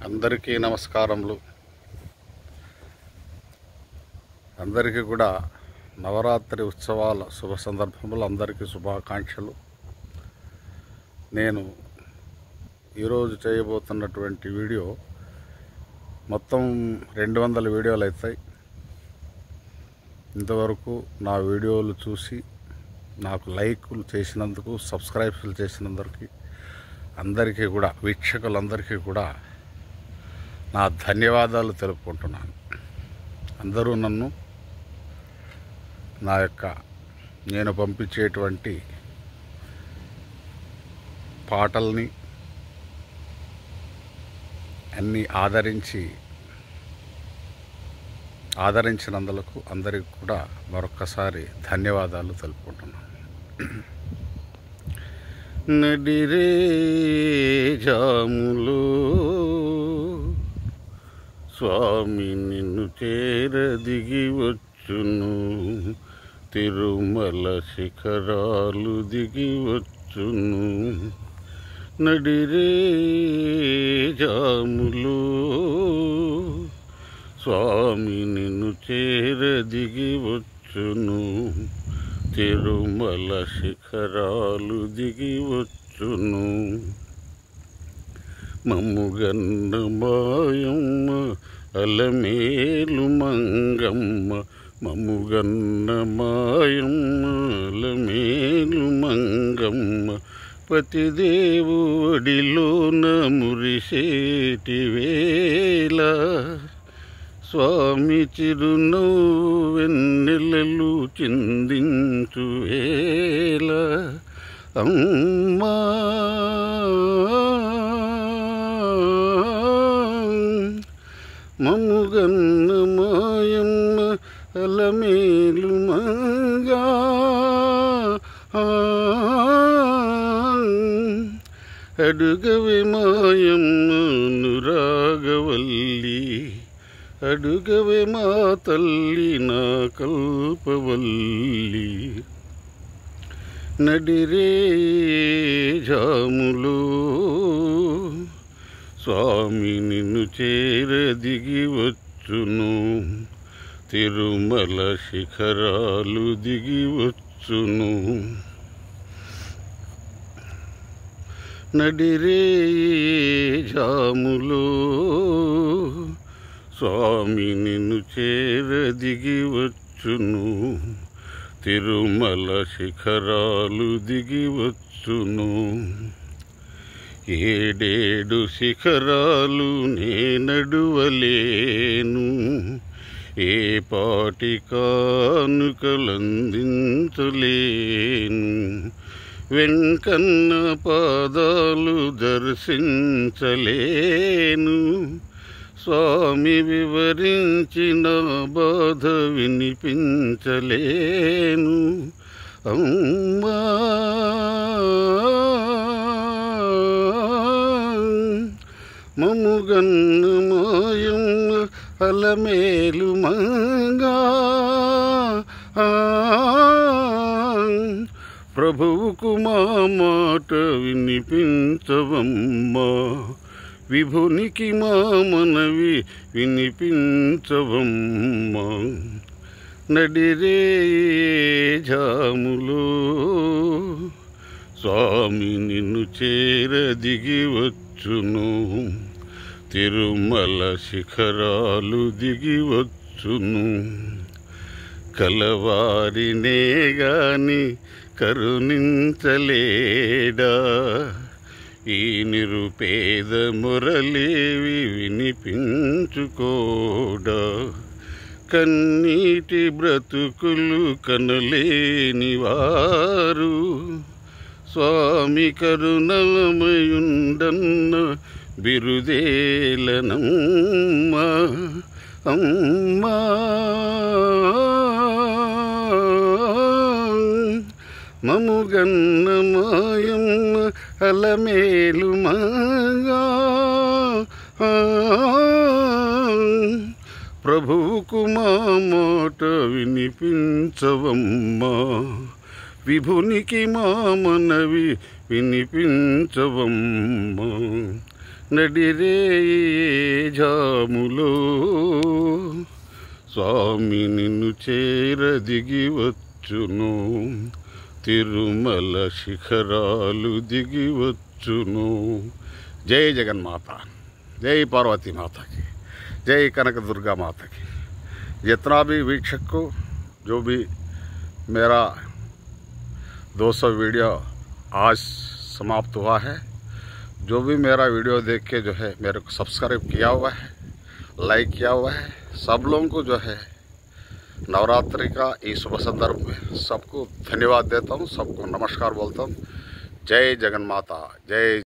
అందరికీ నమస్కారములు. అందరికీ కూడా నవరాత్రి ఉత్సవాల శుభ సందర్భములు, అందరికీ శుభాకాంక్షలు. నేను ఈరోజు చేయబోతున్నటువంటి వీడియో మొత్తం 200 వీడియోలు అవుతాయి. ఇంతవరకు నా వీడియోలు చూసి నాకు లైకులు చేసినందుకు, సబ్స్క్రైబ్లు చేసినందుకు అందరికీ కూడా, వీక్షకులందరికీ కూడా నా ధన్యవాదాలు తెలుపుకుంటున్నాను. అందరూ నన్ను నేను పంపించేటువంటి పాటల్ని అన్నీ ఆదరించినందుకు అందరికీ కూడా మరొక్కసారి ధన్యవాదాలు తెలుపుకుంటున్నాను. నడిరే జాములో స్వామి నిన్ను చేరదిగి వచ్చును, తిరుమల శిఖరాలు దిగి వచ్చును. నడిరే జాములో స్వామి నిన్ను చేరదిగి వచ్చును, తిరుమల శిఖరాలు దిగి వచ్చును. మమ్ముగన్న మాయమ్మ అలమేలు మంగమ్మ, మమ్ముగన్న మాయమ్మ అలమేలు మంగమ్మ, పతిదేవుడిలోన మురిసేటి వేళ స్వామి చిరునవ్వెన్నెలలు చిందించు వేళ అమ్మా మమ్ముగన్న మాయమ్మ అలమేలు మంగా, అడుగవే మాయమ్మ అనురాగవల్లి, అడుగవే మా తల్లి నా కల్పవల్లి. నడిరే జాములో స్వామి నిన్ను చేరదిగి వచ్చును, తిరుమల శిఖరాలు దిగి వచ్చును. నడిరే జాములో స్వామి నిన్ను చేరదిగి వచ్చును, తిరుమల శిఖరాలు దిగి వచ్చును. 7 శిఖరాలు నే నడువలేను, ఏ పాటి కానుకలందించలేను. వెంకన్న పాదాలు దర్శించలేను, స్వామి వివరించిన బాధ వినిపించలేను. అమ్మా మమ్ముగన్న మాయమ్మ అలమేలు మంగా, ప్రభువుకు మా మాట వినిపించవమ్మా, విభునికి మా మనవి వినిపించవమ్మా. నడిరే జాములో స్వామి నిన్ను చేరదిగి వచ్చును, తిరుమల శిఖరాలు దిగి వచ్చును. కలవారినే గాని కరుణించలేడా, ఈ నిరుపేద మురళేవి వినిపించుకోడా. కన్నీటి బ్రతుకులు కనలేని వారు స్వామి కరుణమయుండన్న బిరుదేలనమ్మా. అమ్మా మమ్ముగన్న మాయమ్మ అలమేలు మంగా, ప్రభువుకు మా మాట వినిపించవమ్మా, విభునికి మా మనవి వినిపించవమ్మా. నడిరేయి జాములో స్వామి నిన్ను చేర దిగి వచ్చును, తిరుమల శిఖరాలు దిగి వచ్చును। జై జగన్మాత, जय पार्वती माता की, जय कनक दुर्गा माता की। जितना भी वीक्षक को जो भी मेरा 200 वीडियो आज समाप्त हुआ है, जो भी मेरा वीडियो देख के जो है मेरे को सब्सक्राइब किया हुआ है, लाइक किया हुआ है, सब लोगों को जो है नवरात्रि का इस शुभ संदर्भ में सबको धन्यवाद देता हूँ, सबको नमस्कार बोलता हूँ। जय जगन्माता, जय